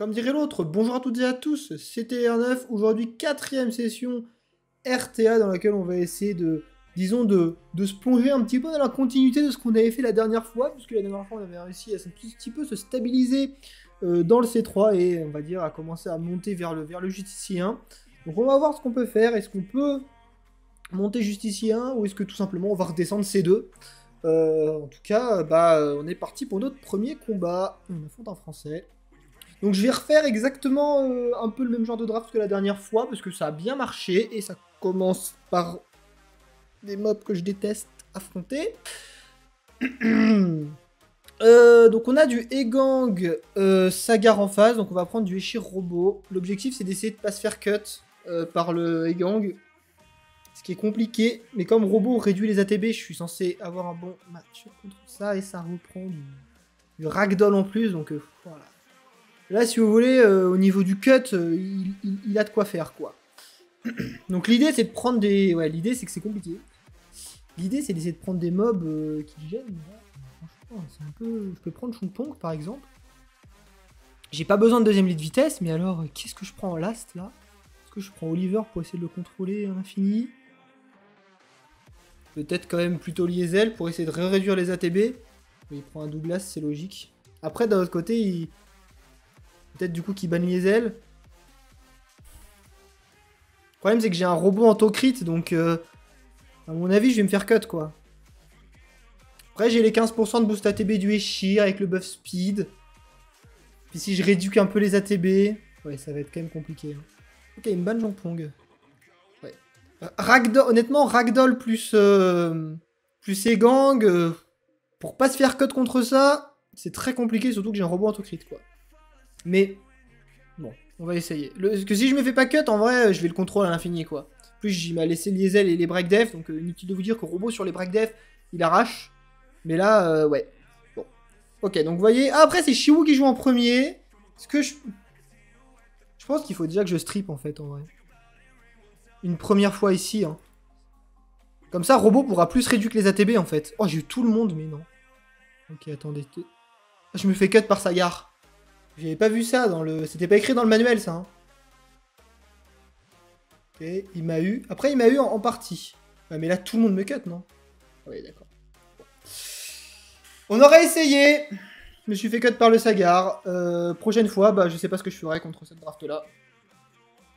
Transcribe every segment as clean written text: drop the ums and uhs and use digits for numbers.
Comme dirait l'autre, bonjour à toutes et à tous, c'était R9, aujourd'hui 4ème session RTA dans laquelle on va essayer de, disons, de se plonger un petit peu dans la continuité de ce qu'on avait fait la dernière fois, puisque la dernière fois on avait réussi à un petit peu se stabiliser dans le C3 et on va dire à commencer à monter vers le Justicier 1. Donc on va voir ce qu'on peut faire, est-ce qu'on peut monter Justicier 1 ou est-ce que tout simplement on va redescendre C2. En tout cas, on est parti pour notre premier combat, on affronte un français. Donc je vais refaire exactement un peu le même genre de draft que la dernière fois, parce que ça a bien marché, et ça commence par des mobs que je déteste affronter. Donc on a du Egang Sagar en face, donc on va prendre du Eshir Robot. L'objectif c'est d'essayer de pas se faire cut par le Egang, ce qui est compliqué, mais comme Robot réduit les ATB, je suis censé avoir un bon match contre ça, et ça reprend du Ragdoll en plus, donc voilà. Là, si vous voulez, au niveau du cut, il a de quoi faire, quoi. Donc l'idée, c'est de prendre des... Ouais, l'idée, c'est que c'est compliqué. L'idée, c'est d'essayer de prendre des mobs qui gênent. Franchement, c'est un peu... Je peux prendre Chuntong, par exemple. J'ai pas besoin de deuxième lit de vitesse, mais alors, qu'est-ce que je prends en last, là? Est-ce que je prends Oliver pour essayer de le contrôler à l'infini? Peut-être quand même plutôt Liesel pour essayer de réduire les ATB. Il prend un Douglas, c'est logique. Après, d'un autre côté, il... Peut-être du coup qu'il banne Liesel. Le problème c'est que j'ai un robot en taux crit, donc à mon avis je vais me faire cut quoi. Après j'ai les 15% de boost ATB du Eshir avec le buff speed. Puis si je réduis un peu les ATB, ouais ça va être quand même compliqué. Hein. Ok, il me banne Jampong. Ouais. Ragdoll, honnêtement Ragdoll plus Egang, pour pas se faire cut contre ça, c'est très compliqué, surtout que j'ai un robot en taux crit quoi. Mais bon, on va essayer. Parce que si je me fais pas cut, en vrai, je vais le contrôler à l'infini, quoi. En plus, il m'a laissé Liesel et les break def, donc inutile de vous dire que Robot sur les break def, il arrache. Mais là, ouais. Bon. Ok, donc vous voyez... Ah, après, c'est Shiwu qui joue en premier. Est-ce que je... Je pense qu'il faut déjà que je strip, en fait, en vrai. Une première fois ici, hein. Comme ça, Robot pourra plus réduire que les ATB, en fait. Oh, j'ai eu tout le monde, mais non. Ok, attendez. Je me fais cut par Sagar. J'avais pas vu ça dans le... C'était pas écrit dans le manuel, ça. Hein. Ok, il m'a eu. Après, il m'a eu en partie. Ouais, mais là, tout le monde me cut, non? Oui, d'accord. Bon. On aurait essayé. Je me suis fait cut par le Sagar. Prochaine fois, je sais pas ce que je ferai contre cette draft-là.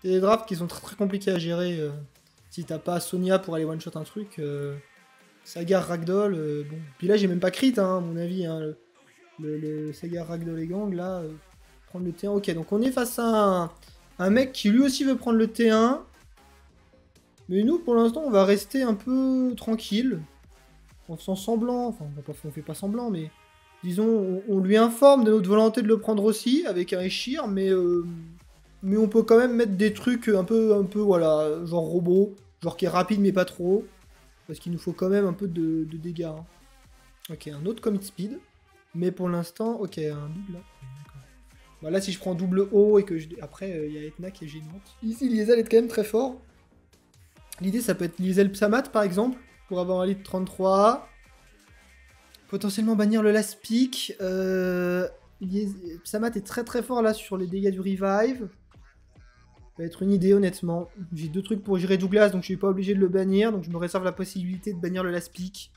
C'est des drafts qui sont très, très compliqués à gérer. Si t'as pas Sonia pour aller one-shot un truc. Sagar, Ragdoll, bon. Puis là, j'ai même pas crit, hein, à mon avis. Hein, le Sagar, Ragdoll et Gang, là... prendre le T1. Ok, donc on est face à un mec qui lui aussi veut prendre le T1. Mais nous, pour l'instant, on va rester un peu tranquille. En faisant semblant. Enfin, on fait pas semblant, mais... Disons, on lui informe de notre volonté de le prendre aussi, avec un Eshir, mais on peut quand même mettre des trucs un peu, voilà, genre robot. Genre qui est rapide, mais pas trop. Parce qu'il nous faut quand même un peu de dégâts. Hein. Ok, un autre commit speed. Mais pour l'instant, ok, un double là. Bah là, si je prends double O et que je... Après, il y a Etna qui est gênante. Ici, Liesel est quand même très fort. L'idée, ça peut être Liesel Psamat, par exemple, pour avoir un lead 33. Potentiellement bannir le last pick. Psamat est très très fort là sur les dégâts du revive. Ça va être une idée, honnêtement. J'ai deux trucs pour gérer Douglas, donc je suis pas obligé de le bannir. Donc je me réserve la possibilité de bannir le last pick.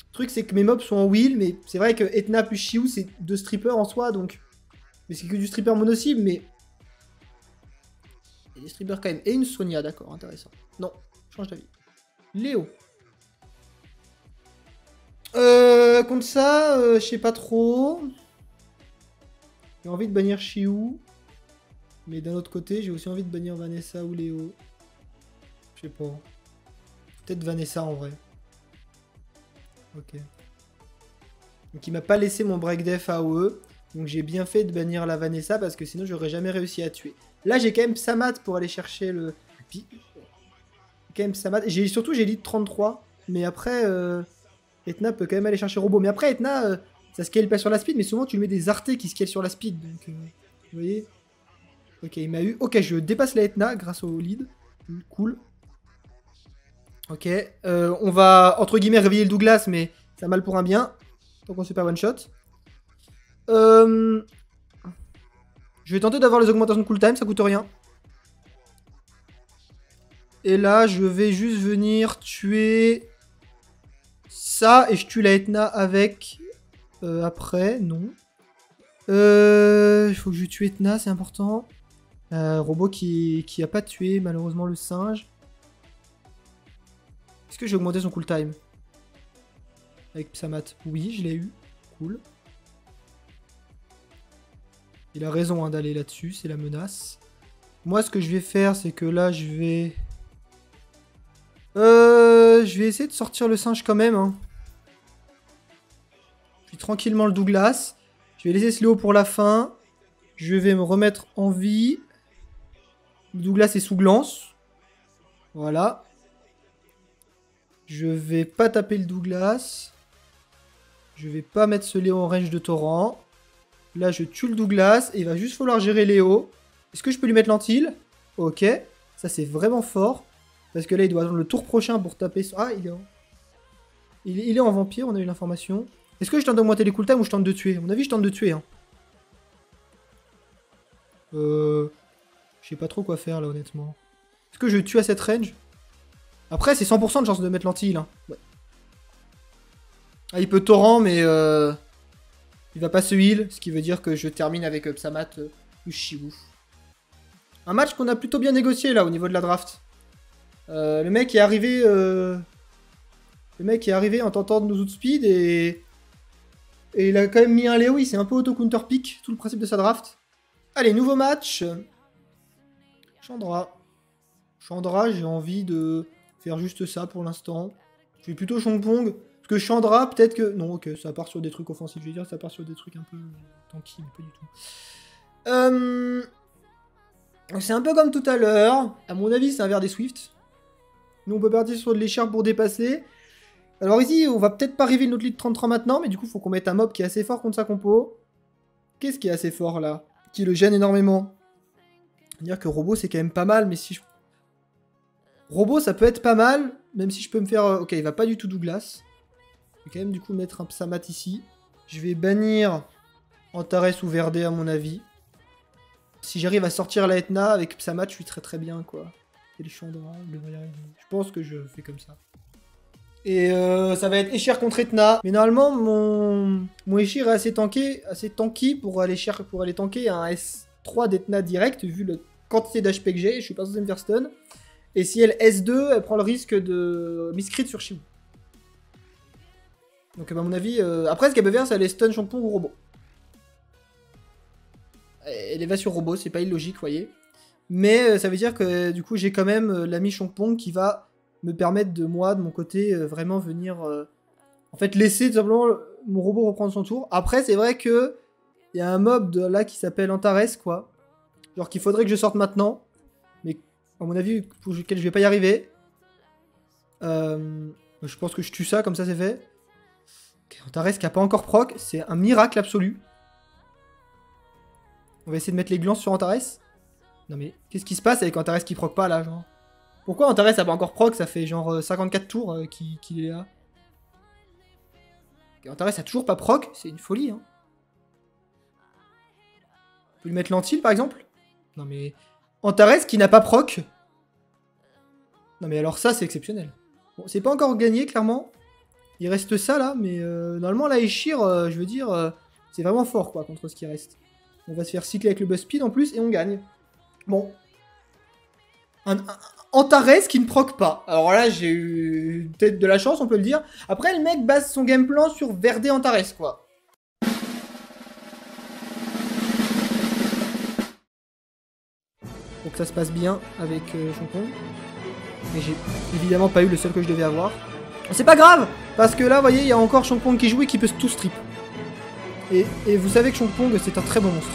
Le truc, c'est que mes mobs sont en wheel, mais c'est vrai que Etna plus Shiwu, c'est deux strippers en soi, donc... Mais c'est que du stripper mono-cible, mais... Il y a des strippers quand même. Et une Sonia, d'accord, intéressant. Non, change d'avis. Léo. Contre ça, je sais pas trop. J'ai envie de bannir Shiwu. Mais d'un autre côté, j'ai aussi envie de bannir Vanessa ou Léo. Je sais pas. Peut-être Vanessa en vrai. Ok. Donc il m'a pas laissé mon break def AOE. Donc j'ai bien fait de bannir la Vanessa parce que sinon j'aurais jamais réussi à tuer. Là j'ai quand même Psamat pour aller chercher le... Puis... Quand même Psamat. Surtout j'ai lead 33. Mais après... Etna peut quand même aller chercher Robot. Mais après Etna, ça scale pas sur la speed. Mais souvent tu lui mets des artés qui scale sur la speed. Donc vous voyez. Ok, il m'a eu. Ok, je dépasse la Etna grâce au lead. Cool. Ok. On va entre guillemets réveiller le Douglas. Mais ça mal pour un bien. Donc on se fait pas one shot. Je vais tenter d'avoir les augmentations de cooltime, ça coûte rien. Et là, je vais juste venir tuer ça et je tue la Etna avec. Après, non. Il faut que je tue Etna, c'est important. Robot qui a pas tué malheureusement le singe. Est-ce que j'ai augmenté son cooltime? Avec Psamat. Oui, je l'ai eu. Cool. Il a raison hein, d'aller là-dessus, c'est la menace. Moi, ce que je vais faire, c'est que là, je vais essayer de sortir le singe quand même. Hein. Puis tranquillement le Douglas. Je vais laisser ce Léo pour la fin. Je vais me remettre en vie. Le Douglas est sous glance. Voilà. Je vais pas taper le Douglas. Je vais pas mettre ce Léo en range de torrent. Là, je tue le Douglas et il va juste falloir gérer Léo. Est-ce que je peux lui mettre l'antil? Ok. Ça, c'est vraiment fort. Parce que là, il doit attendre le tour prochain pour taper... Ah, il est en vampire, on a eu l'information. Est-ce que je tente d'augmenter les cooltime ou je tente de tuer? À mon avis, je tente de tuer. Hein. Je sais pas trop quoi faire, là, honnêtement. Est-ce que je tue à cette range? Après, c'est 100% de chance de mettre l'anti-heal. Hein. Ouais. Ah, il peut torrent, mais... il va pas se heal, ce qui veut dire que je termine avec Psamat ou Shiwu. Un match qu'on a plutôt bien négocié, là, au niveau de la draft. Le mec est arrivé... en tentant de nous outspeed et il a quand même mis un Léo, il s'est un peu auto-counter pick, tout le principe de sa draft. Allez, nouveau match. Chandra. Chandra, j'ai envie de faire juste ça pour l'instant. Je vais plutôt Chongpong. Parce que Chandra, peut-être que... Non, ok, ça part sur des trucs offensifs. Je vais dire ça part sur des trucs un peu tanky, mais pas du tout. C'est un peu comme tout à l'heure. À mon avis, c'est un verre des Swift. Nous, on peut partir sur de l'écharpe pour dépasser. Alors ici, on va peut-être pas arriver notre lead 33 maintenant, mais du coup, il faut qu'on mette un mob qui est assez fort contre sa compo. Qu'est-ce qui est assez fort, là? Qui le gêne énormément. Dire que Robot, c'est quand même pas mal, mais si je... Robot, ça peut être pas mal, même si je peux me faire... Ok, il va pas du tout Douglas. Je vais quand même, du coup, mettre un Psamat ici. Je vais bannir Antares ou Verdé, à mon avis. Si j'arrive à sortir la Etna avec Psamat, je suis très très bien, quoi. Et les Chandra, je pense que je fais comme ça. Et ça va être Échir contre Etna. Mais normalement, mon Échir est assez tanky pour aller tanker un S3 d'Etna direct, vu la quantité d'HP que j'ai. Je suis pas censé me faire stun. Et si elle S2, elle prend le risque de miscrit sur Shiwu. Donc à mon avis, après ce qu'elle peut faire, c'est aller stun Chongpong ou Robot. Elle va sur Robot, c'est pas illogique, vous voyez. Mais ça veut dire que du coup, j'ai quand même l'ami Chongpong qui va me permettre de moi, de mon côté, vraiment venir... en fait, laisser tout simplement mon robot reprendre son tour. Après, c'est vrai que il y a un mob là qui s'appelle Antares, quoi. Genre qu'il faudrait que je sorte maintenant. Mais à mon avis, pour lequel je vais pas y arriver. Je pense que je tue ça, comme ça c'est fait. Okay, Antares qui a pas encore proc, c'est un miracle absolu. On va essayer de mettre les glances sur Antares. Non mais, qu'est-ce qui se passe avec Antares qui proc pas là, genre? Pourquoi Antares a pas encore proc? Ça fait genre 54 tours qu'il est là. Okay, Antares a toujours pas proc, c'est une folie, hein. On peut lui mettre l'antil par exemple? Non mais... Antares qui n'a pas proc. Non mais alors ça c'est exceptionnel. Bon, c'est pas encore gagné clairement. Il reste ça là, mais normalement là Échir, je veux dire, c'est vraiment fort quoi contre ce qui reste. On va se faire cycler avec le buzz speed en plus et on gagne. Bon. Antares qui ne proc pas. Alors là, j'ai eu peut-être de la chance, on peut le dire. Après, le mec base son game plan sur Verdé Antares, quoi. Donc ça se passe bien avec Chongpong. Mais j'ai évidemment pas eu le seul que je devais avoir. C'est pas grave, parce que là, vous voyez, il y a encore Chongpong qui joue et qui peut tout strip. Et vous savez que Chongpong, c'est un très bon monstre.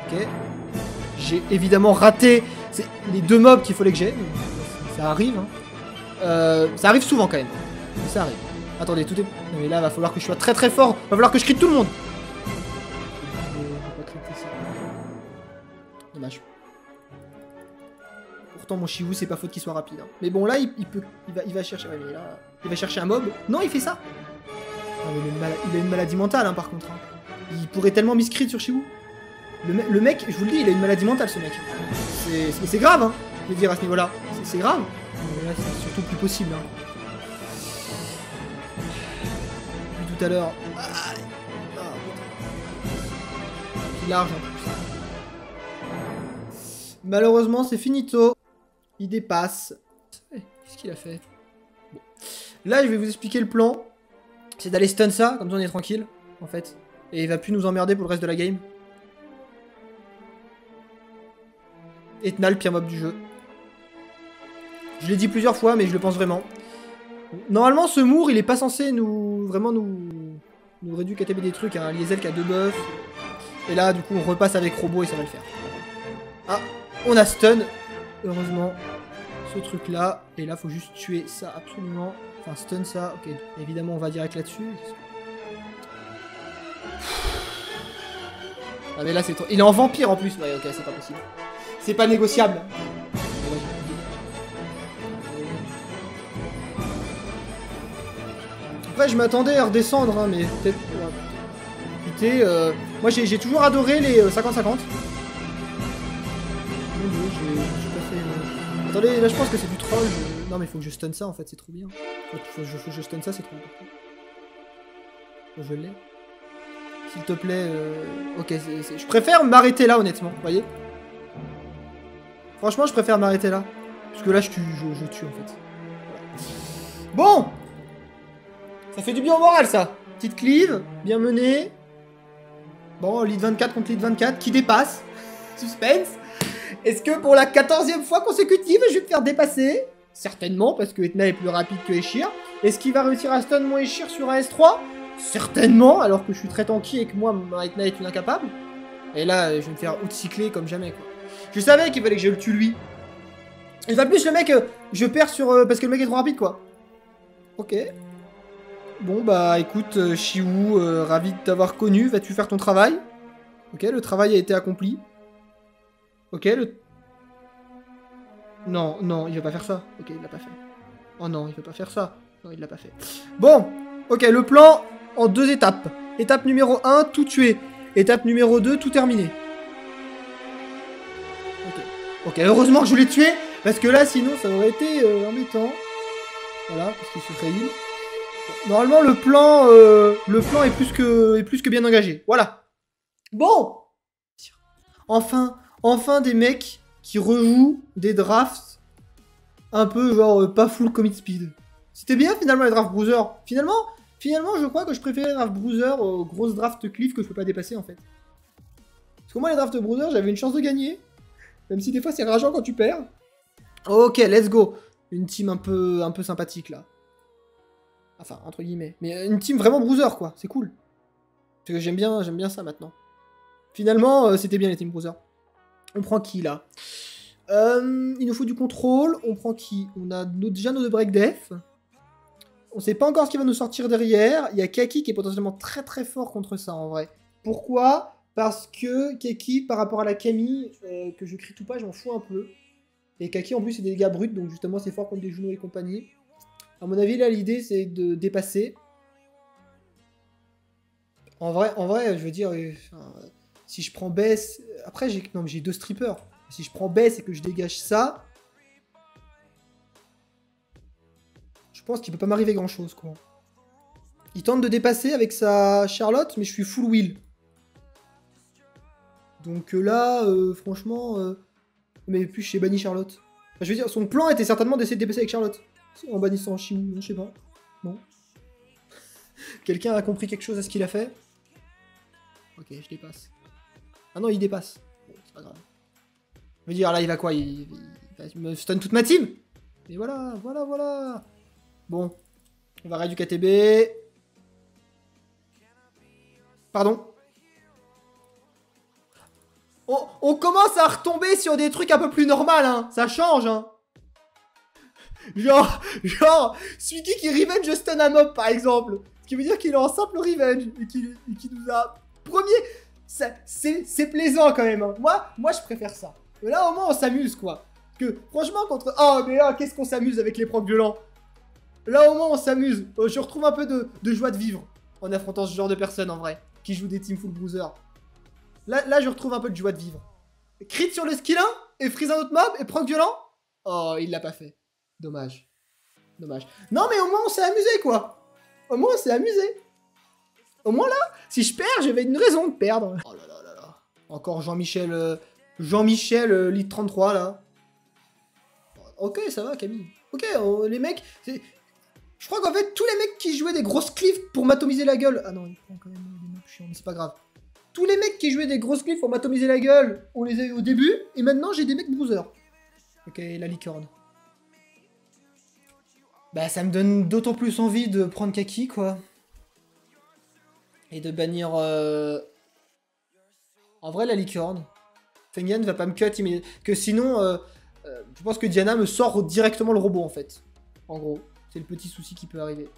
Ok. J'ai évidemment raté les deux mobs qu'il fallait que j'ai. Ça arrive. Hein. Ça arrive souvent quand même. Mais ça arrive. Attendez, tout est... Non mais là, va falloir que je sois très très fort. Va falloir que je crie tout le monde. Dommage. Pourtant, mon Shiwu, c'est pas faute qu'il soit rapide. Hein. Mais bon, là, il va chercher... Ouais, mais là, il va chercher un mob. Non, il fait ça. Ah, mais il a une maladie mentale, hein, par contre. Hein. Il pourrait tellement miscrit sur Shiwu. Le mec, je vous le dis, il a une maladie mentale, ce mec. C'est grave, hein, je veux dire, à ce niveau-là. C'est grave. Mais là, c'est surtout plus possible, hein. Depuis tout à l'heure. Il est large, en plus. Malheureusement, c'est finito. Il dépasse. Qu'est-ce qu'il a fait? Bon. Là, je vais vous expliquer le plan. C'est d'aller stun ça, comme ça on est tranquille, en fait. Et il va plus nous emmerder pour le reste de la game. Etna, le pire mob du jeu. Je l'ai dit plusieurs fois, mais je le pense vraiment. Normalement, ce Moore, il est pas censé nous réduire KTB des trucs. Hein. Liesel qui a 2 buffs. Et là, du coup, on repasse avec Robo et ça va le faire. Ah, on a stun. Heureusement, ce truc-là. Et là, faut juste tuer ça absolument. Enfin, stun ça. Ok, évidemment, on va direct là-dessus. Ah, mais là, c'est trop... Il est en vampire en plus. Ouais, ok, c'est pas possible. C'est pas négociable. Après, je m'attendais à redescendre, hein, mais peut-être... Écoutez, moi, j'ai toujours adoré les 50-50. Mon dieu, j'ai pas fait... Attendez, là, je pense que c'est du troll. Non, mais faut que je stun ça, en fait, c'est trop bien. Faut que je stun ça, c'est trop important. Je l'ai. S'il te plaît... Ok, je préfère m'arrêter là, honnêtement, vous voyez. Franchement, je préfère m'arrêter là. Parce que là, je tue, en fait. Bon! Ça fait du bien au moral, ça. Petite cleave, bien menée. Bon, lead 24 contre lead 24, qui dépasse. Suspense. Est-ce que pour la 14e fois consécutive, je vais me faire dépasser? Certainement, parce que Etna est plus rapide que Eshir. Est-ce qu'il va réussir à stun mon Eshir sur AS3? Certainement, alors que je suis très tanky et que moi, ma Etna est une incapable. Et là, je vais me faire outcycler comme jamais, quoi. Je savais qu'il fallait que je le tue, lui. Et pas plus, le mec, je perds sur... parce que le mec est trop rapide, quoi. Ok. Bon, bah, écoute, Chiwu, ravi de t'avoir connu. Vas-tu faire ton travail? Ok, le travail a été accompli. Ok, Non, non, il va pas faire ça. Ok, il l'a pas fait. Oh non, il va pas faire ça. Non, il l'a pas fait. Bon, ok, le plan en 2 étapes. Étape numéro 1, tout tuer. Étape numéro 2, tout terminer. Ok, heureusement que je l'ai tué, parce que là, sinon, ça aurait été embêtant. Voilà, parce qu'il se ferait heal. Normalement, le plan est plus que bien engagé. Voilà. Bon. Enfin des mecs qui rejouent des drafts un peu genre pas full commit speed. C'était bien finalement les drafts bruiser. Finalement, je crois que je préférais les drafts bruiser aux grosses drafts cliff que je peux pas dépasser en fait. Parce que moi les drafts bruiser, j'avais une chance de gagner. Même si des fois c'est rageant quand tu perds. Ok, let's go. Une team un peu sympathique là. Enfin, entre guillemets. Mais une team vraiment bruiser quoi, c'est cool. Parce que j'aime bien ça maintenant. Finalement, c'était bien les team bruiser. On prend qui là? Il nous faut du contrôle. On prend qui? On a déjà nos 2 break def. On sait pas encore ce qui va nous sortir derrière. Il y a Kaki qui est potentiellement très très fort contre ça en vrai. Pourquoi? Parce que Kaki, par rapport à la Camille, que je crie tout pas, je m'en fous un peu. Et Kaki en plus c'est des dégâts bruts, donc justement c'est fort contre des genoux et compagnie. À mon avis là l'idée c'est de dépasser. En vrai, je veux dire, si je prends baisse, après j'ai 2 strippers. Si je prends baisse et que je dégage ça, je pense qu'il peut pas m'arriver grand chose quoi. Il tente de dépasser avec sa Charlotte, mais je suis full wheel. Donc là, franchement, mais puis j'ai banni Charlotte. Enfin, je veux dire, son plan était certainement d'essayer de dépasser avec Charlotte. En bannissant Chiwu, je sais pas. Non. Quelqu'un a compris quelque chose à ce qu'il a fait? Ok, je dépasse. Ah non, il dépasse. Bon, c'est pas grave. Je veux dire, là, il va quoi? Il va me stun toute ma team? Et voilà. Bon. On va réduire KTB. Pardon. On commence à retomber sur des trucs un peu plus normaux, hein. Ça change, hein. Genre, Suiki qui revenge stun un mob, par exemple. Ce qui veut dire qu'il est en simple revenge. Et qui nous a... Premier... C'est plaisant, quand même, hein. Moi, je préfère ça. Mais là, au moins, on s'amuse, quoi. Parce que, franchement, contre... Oh, mais là, qu'est-ce qu'on s'amuse avec les procs violents. Là, au moins, on s'amuse. Je retrouve un peu de joie de vivre en affrontant ce genre de personnes, en vrai. Qui jouent des teams full bruiser. Là, je retrouve un peu de joie de vivre. Crit sur le skill 1 et freeze un autre mob et proc violent. Oh, il l'a pas fait. Dommage. Dommage. Non, mais au moins, on s'est amusé, quoi. Au moins, on s'est amusé. Au moins, là, si je perds, j'avais une raison de perdre. Oh là là là là. Encore Jean-Michel... Jean-Michel, Lead 33, là. Ok, ça va, Camille. Ok, les mecs... Je crois qu'en fait, tous les mecs qui jouaient des grosses cliffs pour m'atomiser la gueule... Ah non, il prend quand même des mobs chiants, mais c'est pas grave. Tous les mecs qui jouaient des grosses cliffs pour m'atomiser la gueule, on les a eu au début, et maintenant, j'ai des mecs bruisers. Ok, la licorne. Bah, ça me donne d'autant plus envie de prendre Kaki, quoi. Et de bannir... En vrai, la licorne. Fengyun va pas me cut immédiatement. Que sinon, je pense que Diana me sort directement le robot, en fait. En gros. C'est le petit souci qui peut arriver.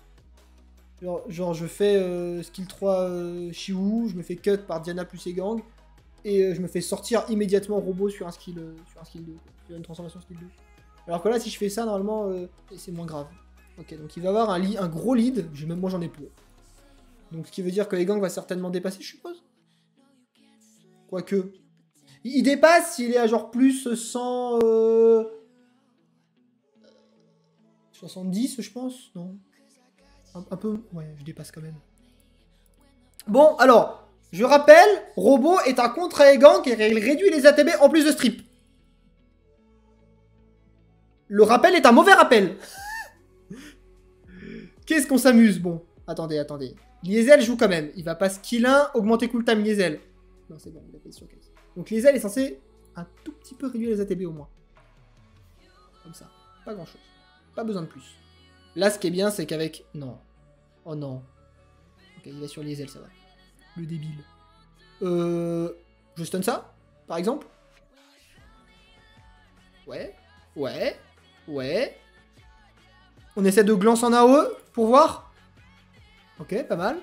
Genre je fais skill 3 Shiwu, je me fais cut par Diana plus ses gangs, et je me fais sortir immédiatement robot sur un skill 2. Sur une transformation skill 2. Alors que là, si je fais ça, normalement, c'est moins grave. Ok, donc il va avoir un gros lead, même moi j'en ai pour. Donc ce qui veut dire que les gangs va certainement dépasser, je suppose. Quoique. Il dépasse s'il est à genre plus 100... 70, je pense, non? Un peu... Ouais, je dépasse quand même. Bon, alors, je rappelle, Robot est un contre les gangs et il réduit les ATB en plus de strip. Le rappel est un mauvais rappel. Qu'est-ce qu'on s'amuse? Bon, attendez. Liesel joue quand même. Il va pas skill 1, augmenter cooltime Liesel. Non, c'est bon, il a fait sur case. Donc Liesel est censé un tout petit peu réduire les ATB au moins. Comme ça. Pas grand chose. Pas besoin de plus. Là, ce qui est bien, c'est qu'avec... Non. Oh non. Ok, il va sur Liesel, ça va. Le débile. Je stun ça, par exemple. Ouais. On essaie de glance en AOE pour voir. Ok, pas mal.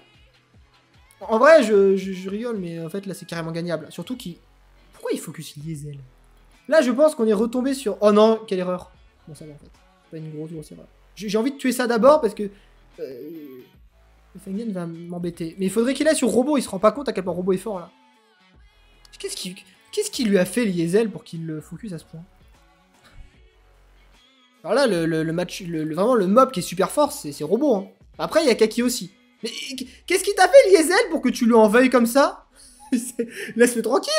En vrai, je rigole, mais en fait, là, c'est carrément gagnable. Surtout qu'il... Pourquoi il focus Liesel? Là, je pense qu'on est retombé sur... Oh non, quelle erreur. Bon, ça va, en fait. C'est pas une grosse erreur. J'ai envie de tuer ça d'abord, parce que... Le Fengyun va m'embêter. Mais il faudrait qu'il aille sur Robot, il se rend pas compte à quel point Robot est fort, là. Qu'est-ce qui lui a fait Liesel pour qu'il le focus à ce point? Alors là, le match... vraiment, le mob qui est super fort, c'est Robot, hein. Après, il y a Kaki aussi. Mais qu'est-ce qui t'a fait, Liesel, pour que tu lui en veuilles comme ça? Laisse-le tranquille.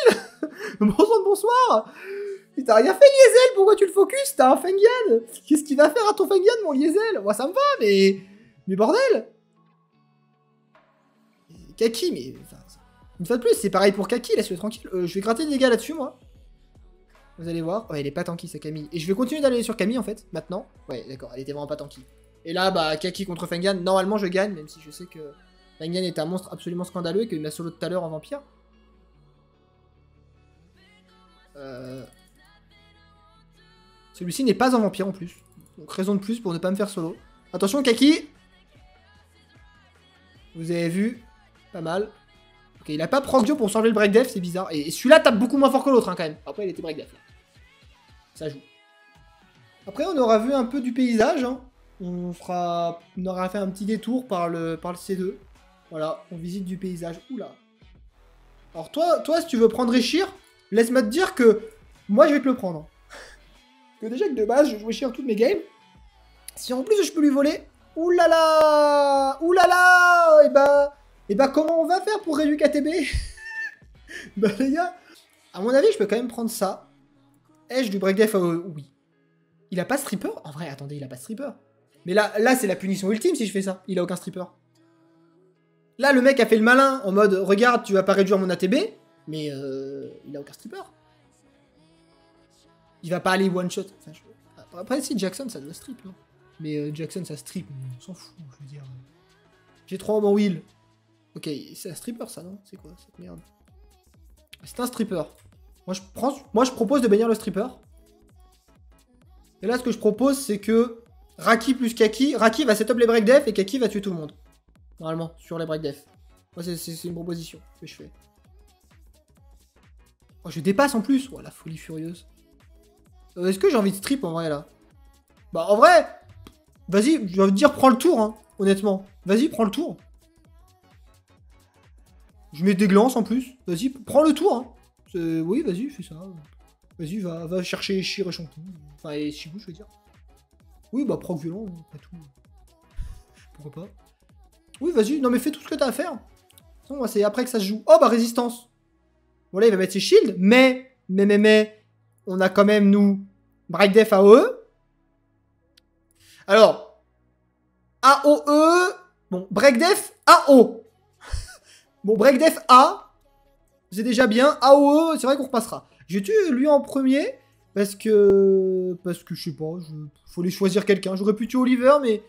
Bonsoir. Il t'a rien fait, Liesel, pourquoi tu le focus? T'as un Fengyun. Qu'est-ce qu'il va faire à ton Fengyun, mon Liesel? Moi, ça me va, mais bordel. Kaki, mais... Enfin, une fois de plus, c'est pareil pour Kaki, laisse-le tranquille. Je vais gratter des dégâts là-dessus, moi. Vous allez voir. Ouais, elle est pas tanky, sa Camille. Et je vais continuer d'aller sur Camille, en fait, maintenant. Ouais, d'accord, elle était vraiment pas tanky. Et là, bah, Kaki contre Fengyun, normalement, je gagne, même si je sais que Fengyun est un monstre absolument scandaleux et qu'il m'a solo tout à l'heure en vampire. Celui-ci n'est pas en vampire en plus. Donc raison de plus pour ne pas me faire solo. Attention, Kaki. Vous avez vu. Pas mal. Ok, il a pas Proc-Dio pour changer le break-def, c'est bizarre. Et celui-là tape beaucoup moins fort que l'autre, hein, quand même. Après, il était break-def. Ça joue. Après, on aura vu un peu du paysage. Hein. On aura fait un petit détour par le C2. Voilà, on visite du paysage. Oula. Alors toi, si tu veux prendre Eshir, laisse-moi te dire que moi, je vais te le prendre. Que déjà que de base, je joue Eshir toutes mes games. Si en plus je peux lui voler... Oulala. Et bah comment on va faire pour réduire KTB? Bah les gars, à mon avis, je peux quand même prendre ça. Edge du breakdef, oui. Il a pas stripper? En vrai, attendez, il a pas stripper. Mais là c'est la punition ultime si je fais ça. Il a aucun stripper. Là, le mec a fait le malin en mode, regarde, tu vas pas réduire mon ATB, mais il a aucun stripper. Il va pas aller one shot. Enfin, après, si Jackson, ça doit strip, non? Mais Jackson, ça strip, on s'en fout, je veux dire. J'ai 3 hommes en wheel. Ok, c'est un stripper, ça, non? C'est quoi cette merde? C'est un stripper. Moi, je propose de bannir le stripper. Et là, ce que je propose, c'est que Raki plus Kaki... Raki va setup les break-def et Kaki va tuer tout le monde. Normalement, sur les break-def. Moi, c'est une proposition que je fais. Oh, je dépasse en plus. Oh, la folie furieuse. Est-ce que j'ai envie de strip, en vrai, là? Bah, en vrai... Vas-y, j'ai envie de dire, prends le tour, hein, honnêtement. Vas-y, prends le tour. Je mets des glances en plus. Vas-y, prends le tour. Hein. Oui, vas-y, fais ça. Vas-y, va chercher Shir et Champon. Enfin, et Shibu, je veux dire. Oui, bah, proc violent, pas tout. Pourquoi pas. Oui, vas-y, non mais fais tout ce que t'as à faire. C'est après que ça se joue. Oh, bah, résistance. Bon, là, il va mettre ses shields, mais, on a quand même, nous, Breakdef AOE. Alors, AOE, bon, Breakdef AO. Bon, Breakdef A, c'est déjà bien. AOE, c'est vrai qu'on repassera. Je tue lui en premier, parce que je sais pas, faut les choisir quelqu'un. J'aurais pu tuer Oliver, mais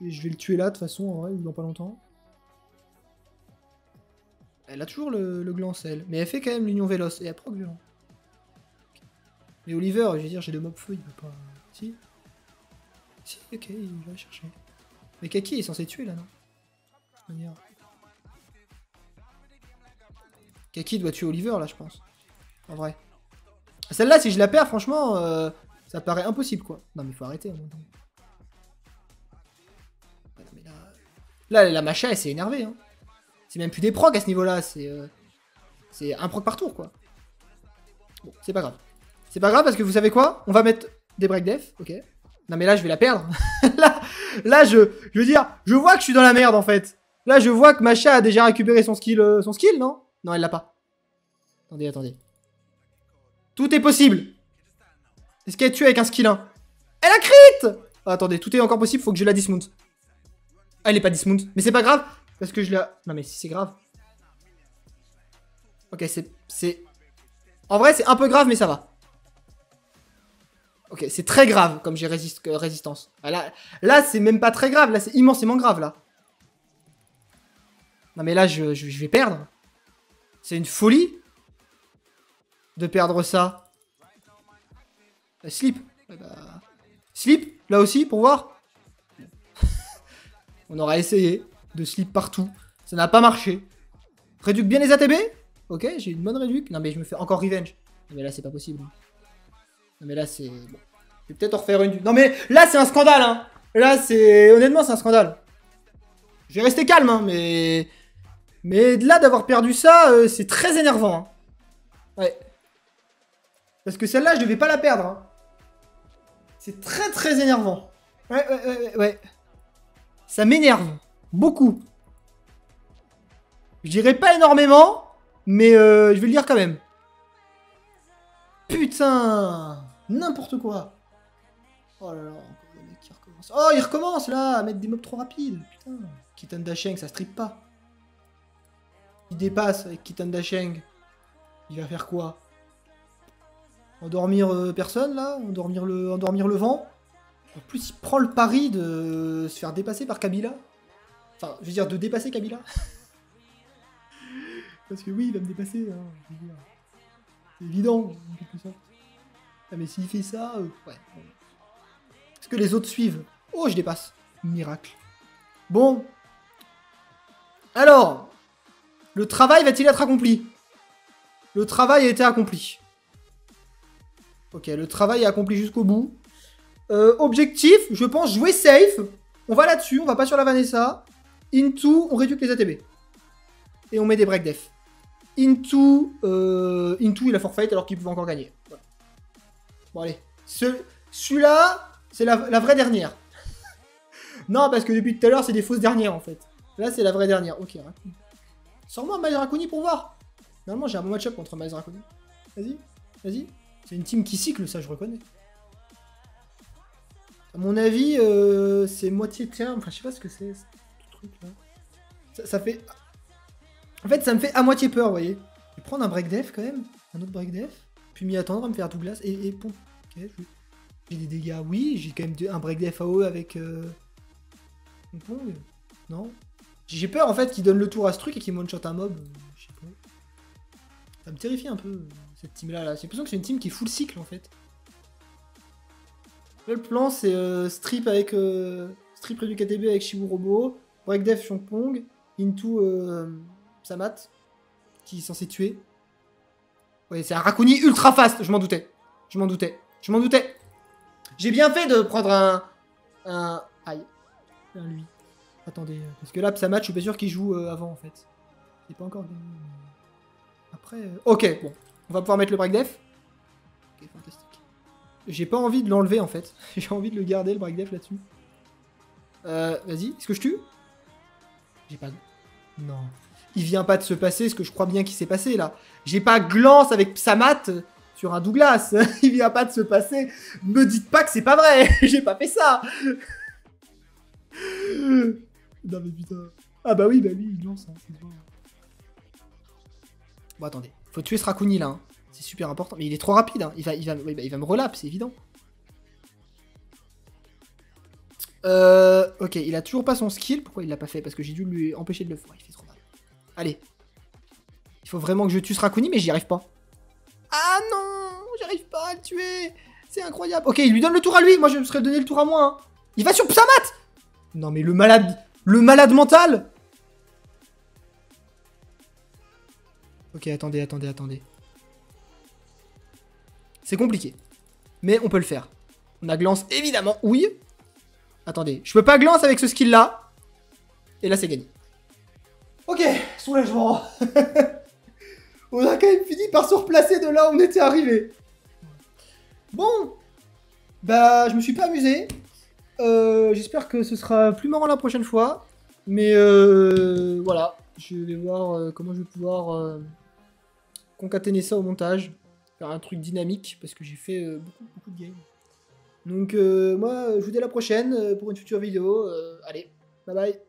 je vais le tuer là, de toute façon, en vrai, ou dans pas longtemps. Elle a toujours le gland sel, mais elle fait quand même l'union véloce, et elle proc violent. Mais Oliver, je veux dire, j'ai le mob feu, il peut pas... Si. Si, ok, il va chercher. Mais Kaki est censé tuer, là, non? Kaki doit tuer Oliver, là, je pense. En vrai. Celle-là, si je la perds, franchement, ça paraît impossible, quoi. Non, mais faut arrêter, en même temps. Ouais, non, mais là, la Macha, elle s'est énervée, hein. C'est même plus des procs à ce niveau-là, c'est un proc par tour, quoi. Bon, c'est pas grave. C'est pas grave, parce que vous savez quoi? On va mettre des breakdef, ok. Non, mais là, je vais la perdre. là, je veux dire, je vois que je suis dans la merde, en fait. Là, je vois que Macha a déjà récupéré son skill, non? Non, elle l'a pas. Attendez. Tout est possible. Est-ce qu'elle tue avec un skill 1? Elle a crit! Oh, attendez, tout est encore possible, faut que je la dismount. Ah, elle est pas dismount. Mais c'est pas grave, parce que je la... Non, mais si, c'est grave. Ok, c'est... En vrai, c'est un peu grave, mais ça va. Ok, c'est très grave, comme j'ai résistance. Ah, là c'est même pas très grave, là, c'est immensément grave, là. Non, mais là, je vais perdre. C'est une folie de perdre ça. Slip. Slip, là aussi, pour voir. On aura essayé de slip partout. Ça n'a pas marché. Réduque bien les ATB. Ok, j'ai une bonne réduque. Non, mais je me fais encore revenge. Non, mais là, c'est pas possible. Non, mais là, c'est... Bon. Je vais peut-être en refaire une... Non, mais là, c'est un scandale, hein. Là, c'est... Honnêtement, c'est un scandale. Je vais rester calme, hein, mais... Mais de là, d'avoir perdu ça, c'est très énervant. Hein. Ouais. Parce que celle-là, je devais pas la perdre. Hein. C'est très, très énervant. Ouais. Ça m'énerve. Beaucoup. Je dirais pas énormément, mais je vais le dire quand même. Putain. N'importe quoi. Oh là là, encore le mec qui recommence. Oh, il recommence là, à mettre des mobs trop rapides. Putain. Kitan Dasheng, ça strip pas. Il dépasse avec Kitan Dasheng. Il va faire quoi? Endormir personne là? Endormir le vent? En plus, il prend le pari de se faire dépasser par Kabila. Enfin, je veux dire, de dépasser Kabila. Parce que oui, il va me dépasser. Hein, c'est évident, en quelque sorte. Ah, mais s'il fait ça, ouais. Est-ce que les autres suivent? Oh, je dépasse. Miracle. Bon. Alors, le travail va-t-il être accompli? Le travail a été accompli. Ok, le travail est accompli jusqu'au bout. Objectif, je pense, jouer safe. On va là-dessus, on va pas sur la Vanessa. Into, on réduit les ATB. Et on met des breakdef. Into, il a forfait alors qu'il pouvait encore gagner. Voilà. Bon, allez. Celui-là, c'est la vraie dernière. Non, parce que depuis tout à l'heure, c'est des fausses dernières, en fait. Là, c'est la vraie dernière. Ok, Raccoon. Sors-moi Miles Raccoon pour voir. Normalement, j'ai un bon match-up contre Miles Raccoon. Vas-y. C'est une team qui cycle, ça, je reconnais. À mon avis, c'est moitié terme. Enfin, je sais pas ce que c'est, ce truc-là. Ça fait... En fait, ça me fait à moitié peur, vous voyez. Je vais prendre un breakdef, quand même. Un autre breakdef. Puis m'y attendre à me faire Douglas. Et bon. Ok, j'ai des dégâts, oui. J'ai quand même un breakdef AOE avec... Pong. Non. J'ai peur, en fait, qu'il donne le tour à ce truc et qu'il one-shot un mob. Je sais pas. Ça me terrifie un peu, cette team-là. Là. J'ai l'impression que c'est une team qui est full cycle, en fait. Là, le plan, c'est strip avec... strip réduit KTB avec Shibu Robo. Breakdef Champong. Into Samat. Qui est censé tuer. Ouais, c'est un Raccoon ultra fast. Je m'en doutais. J'ai bien fait de prendre un... Aïe. Un lui. Attendez. Parce que là, Samat, je suis pas sûr qu'il joue avant, en fait. J'ai pas encore gagné. Après... Ok, bon. On va pouvoir mettre le break def. Ok, fantastique. J'ai pas envie de l'enlever en fait. J'ai envie de le garder, le break def là-dessus. Vas-y, est-ce que je tue? J'ai pas... Non. Il vient pas de se passer ce que je crois bien qu'il s'est passé là. J'ai pas glance avec Psamat sur un Douglas. Il vient pas de se passer. Me dites pas que c'est pas vrai. J'ai pas fait ça. Non mais putain. Ah bah oui, il lance. Hein, bon attendez. Faut tuer ce Raccoon là. Hein. C'est super important. Mais il est trop rapide. Hein. Il va me relap, c'est évident. Ok, il a toujours pas son skill. Pourquoi il l'a pas fait? Parce que j'ai dû lui empêcher de le faire. Il fait trop mal. Allez. Il faut vraiment que je tue ce Raccoon, mais j'y arrive pas. Ah non, j'arrive pas à le tuer. C'est incroyable. Ok, il lui donne le tour à lui. Moi, je me serais donné le tour à moi. Hein. Il va sur Psamat. Non, mais le malade mental. Ok, attendez. C'est compliqué. Mais on peut le faire. On a glance, évidemment. Oui. Attendez, je peux pas glance avec ce skill-là. Et là, c'est gagné. Ok, soulagement. On a quand même fini par se replacer de là où on était arrivé. Bon. Bah, je me suis pas amusé. J'espère que ce sera plus marrant la prochaine fois. Mais voilà. Je vais voir comment je vais pouvoir concaténer ça au montage. Faire un truc dynamique. Parce que j'ai fait beaucoup de games. Donc moi, je vous dis à la prochaine pour une future vidéo. Allez, bye bye.